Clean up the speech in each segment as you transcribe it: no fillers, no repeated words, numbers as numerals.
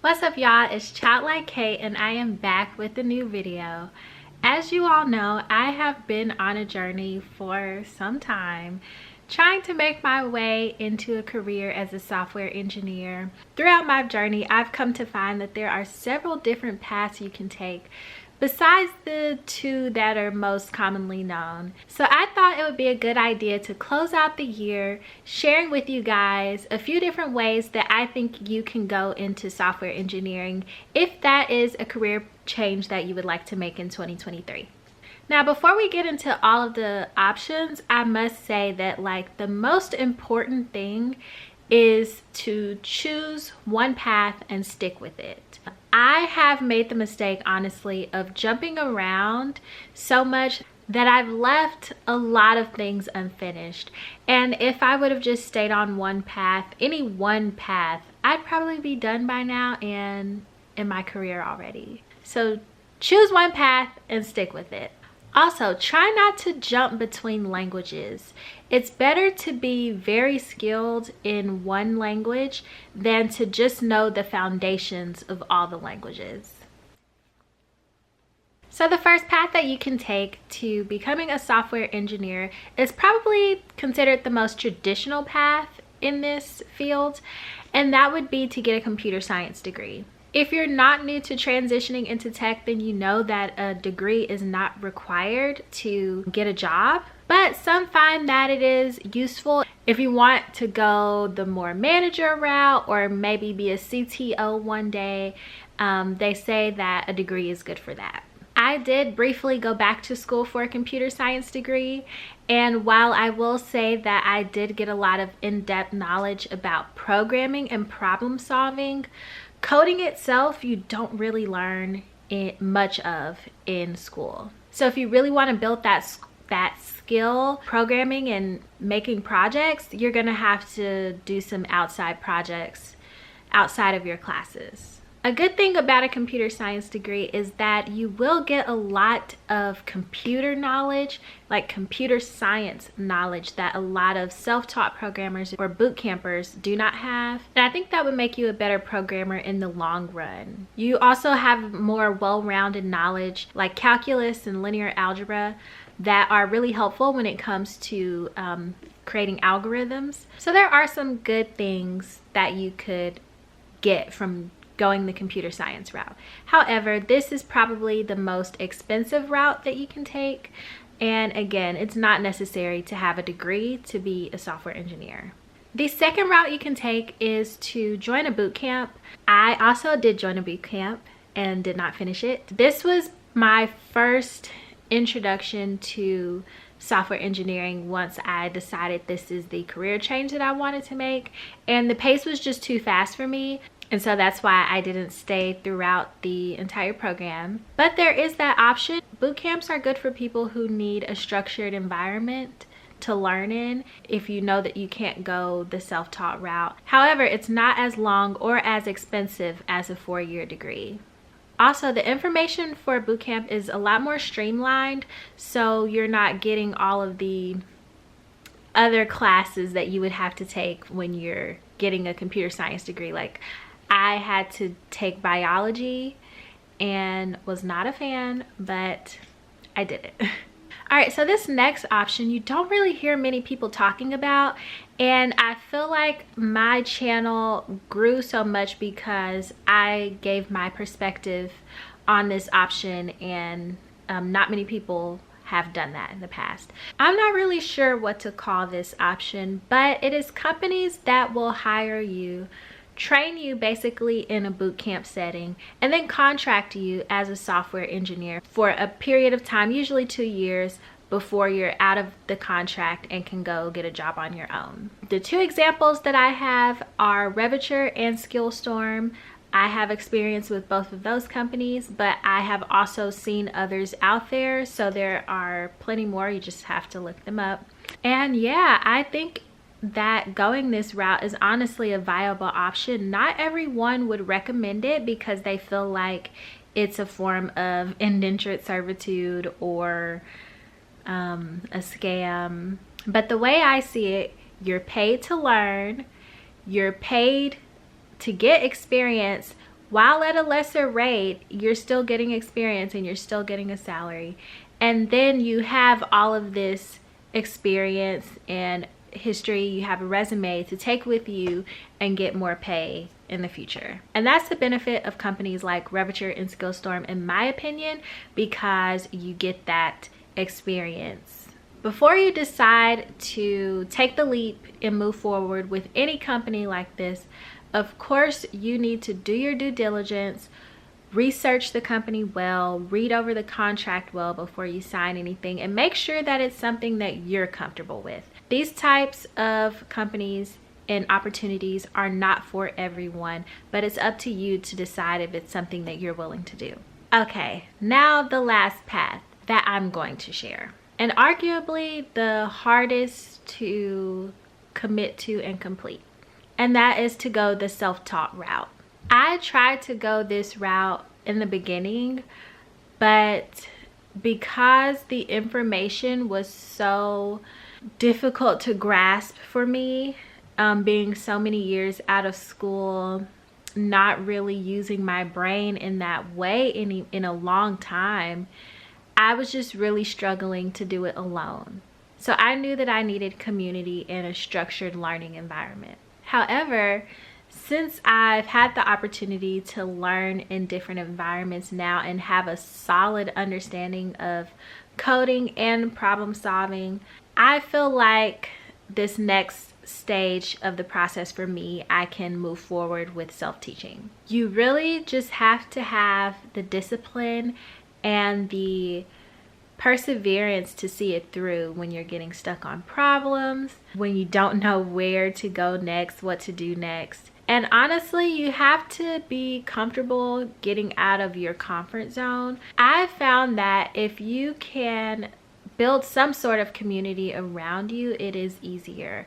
What's up, y'all? It's Childlike Kate and I am back with a new video. As you all know, I have been on a journey for some time trying to make my way into a career as a software engineer. Throughout my journey, I've come to find that there are several different paths you can take besides the two that are most commonly known. So I thought it would be a good idea to close out the year sharing with you guys a few different ways that I think you can go into software engineering if that is a career change that you would like to make in 2023. Now, before we get into all of the options, I must say that the most important thing is to choose one path and stick with it. I have made the mistake, honestly, of jumping around so much that I've left a lot of things unfinished. And if I would have just stayed on one path, any one path, I'd probably be done by now and in my career already. So choose one path and stick with it. Also, try not to jump between languages. It's better to be very skilled in one language than to just know the foundations of all the languages. So the first path that you can take to becoming a software engineer is probably considered the most traditional path in this field, and that would be to get a computer science degree. If you're not new to transitioning into tech, then you know that a degree is not required to get a job, but some find that it is useful if you want to go the more manager route or maybe be a CTO one day. They say that a degree is good for that. I did briefly go back to school for a computer science degree, and while I will say that I did get a lot of in-depth knowledge about programming and problem solving, coding itself you don't really learn much of in school. So if you really want to build that skill, programming and making projects, you're gonna have to do some outside projects outside of your classes. A good thing about a computer science degree is that you will get a lot of computer knowledge, like computer science knowledge, that a lot of self-taught programmers or boot campers do not have. And I think that would make you a better programmer in the long run. You also have more well-rounded knowledge like calculus and linear algebra that are really helpful when it comes to creating algorithms. So there are some good things that you could get from going the computer science route. However, this is probably the most expensive route that you can take. And again, it's not necessary to have a degree to be a software engineer. The second route you can take is to join a boot camp. I also did join a boot camp and did not finish it. This was my first introduction to software engineering once I decided this is the career change that I wanted to make, and the pace was just too fast for me. And so that's why I didn't stay throughout the entire program. But there is that option. Boot camps are good for people who need a structured environment to learn in if you know that you can't go the self-taught route. However, it's not as long or as expensive as a 4-year degree. Also, the information for boot camp is a lot more streamlined, so you're not getting all of the other classes that you would have to take when you're getting a computer science degree. Like, I had to take biology and was not a fan, but I did it. All right, so this next option you don't really hear many people talking about, and I feel like my channel grew so much because I gave my perspective on this option, and not many people have done that in the past. I'm not really sure what to call this option, but it is companies that will hire you, train you basically in a boot camp setting, and then contract you as a software engineer for a period of time, usually 2 years, before you're out of the contract and can go get a job on your own. The two examples that I have are Reviture and Skillstorm. I have experience with both of those companies, but I have also seen others out there, so there are plenty more. You just have to look them up. And yeah, I think that going this route is honestly a viable option. Not everyone would recommend it because they feel like it's a form of indentured servitude or a scam. But the way I see it, you're paid to learn, you're paid to get experience while at a lesser rate, you're still getting experience and you're still getting a salary. And then you have all of this experience and history, you have a resume to take with you and get more pay in the future. And that's the benefit of companies like Reviture and Skillstorm, in my opinion, because you get that experience. Before you decide to take the leap and move forward with any company like this, of course, you need to do your due diligence, research the company well, read over the contract well before you sign anything, and make sure that it's something that you're comfortable with. These types of companies and opportunities are not for everyone, but it's up to you to decide if it's something that you're willing to do. Okay, now the last path that I'm going to share, and arguably the hardest to commit to and complete, and that is to go the self-taught route. I tried to go this route in the beginning, but because the information was so difficult to grasp for me, being so many years out of school, not really using my brain in that way in a long time, I was just really struggling to do it alone. So I knew that I needed community and a structured learning environment. However, since I've had the opportunity to learn in different environments now and have a solid understanding of coding and problem solving, I feel like this next stage of the process for me, I can move forward with self-teaching. You really just have to have the discipline and the perseverance to see it through when you're getting stuck on problems, when you don't know where to go next, what to do next. And honestly, you have to be comfortable getting out of your comfort zone. I found that if you can build some sort of community around you, it is easier.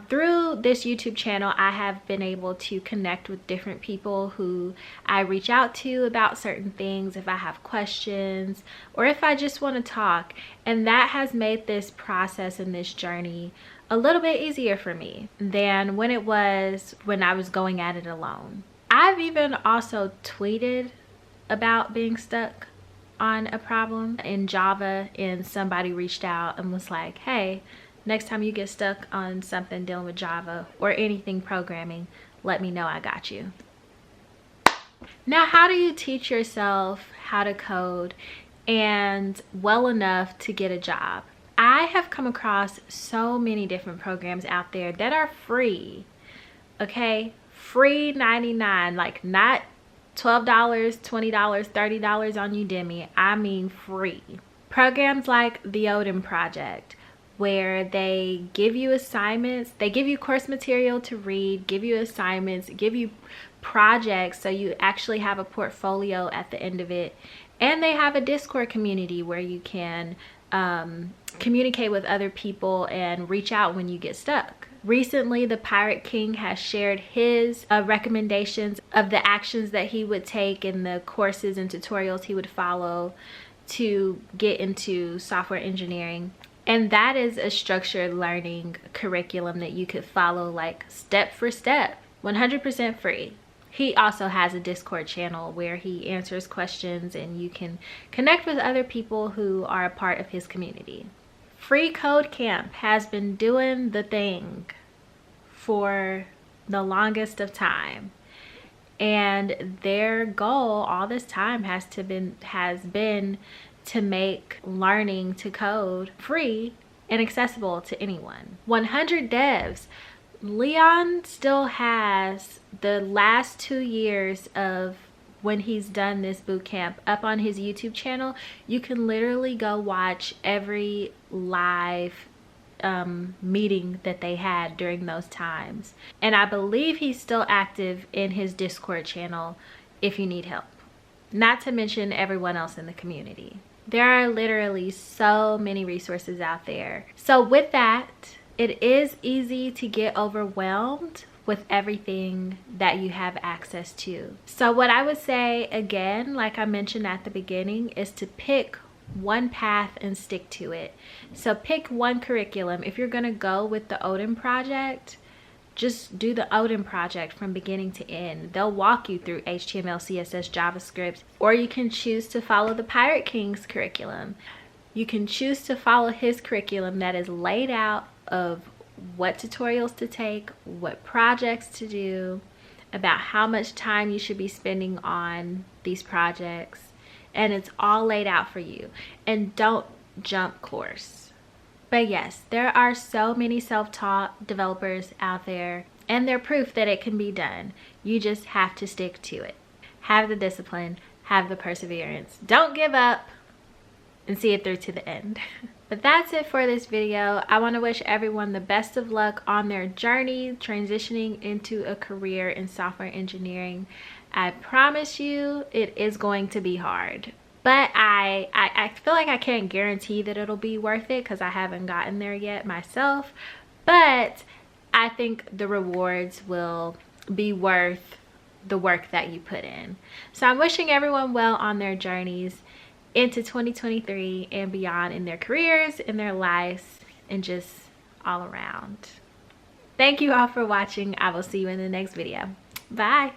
Through this YouTube channel, I have been able to connect with different people who I reach out to about certain things if I have questions or if I just want to talk. And that has made this process and this journey a little bit easier for me than when it was when I was going at it alone. I've even also tweeted about being stuck on a problem in Java, and somebody reached out and was like, hey, next time you get stuck on something dealing with Java or anything programming, let me know, I got you. Now, how do you teach yourself how to code and well enough to get a job? I have come across so many different programs out there that are free, okay? Free 99, like not $12, $20, $30 on Udemy. I mean free. Programs like the Odin Project, where they give you assignments, they give you course material to read, give you assignments, give you projects so you actually have a portfolio at the end of it. And they have a Discord community where you can communicate with other people and reach out when you get stuck. Recently, the Pirate King has shared his recommendations of the actions that he would take and the courses and tutorials he would follow to get into software engineering. And that is a structured learning curriculum that you could follow like step for step, 100% free. He also has a Discord channel where he answers questions and you can connect with other people who are a part of his community. Free Code Camp has been doing the thing for the longest of time. And their goal all this time has been to make learning to code free and accessible to anyone. 100 Devs. Leon still has the last 2 years of when he's done this boot camp up on his YouTube channel. You can literally go watch every live meeting that they had during those times. And I believe he's still active in his Discord channel if you need help. Not to mention everyone else in the community. There are literally so many resources out there. So with that, it is easy to get overwhelmed with everything that you have access to. So what I would say, again, like I mentioned at the beginning, is to pick one path and stick to it. So pick one curriculum. If you're gonna go with the Odin Project, just do the Odin project from beginning to end. They'll walk you through HTML, CSS, JavaScript, or you can choose to follow the Pirate King's curriculum. You can choose to follow his curriculum that is laid out of what tutorials to take, what projects to do, about how much time you should be spending on these projects, and it's all laid out for you. And don't jump course. But yes, there are so many self-taught developers out there, and they're proof that it can be done. You just have to stick to it. Have the discipline, have the perseverance. Don't give up, and see it through to the end. But that's it for this video. I want to wish everyone the best of luck on their journey transitioning into a career in software engineering. I promise you it is going to be hard. But I feel like I can't guarantee that it'll be worth it because I haven't gotten there yet myself. But I think the rewards will be worth the work that you put in. So I'm wishing everyone well on their journeys into 2023 and beyond, in their careers, in their lives, and just all around. Thank you all for watching. I will see you in the next video. Bye.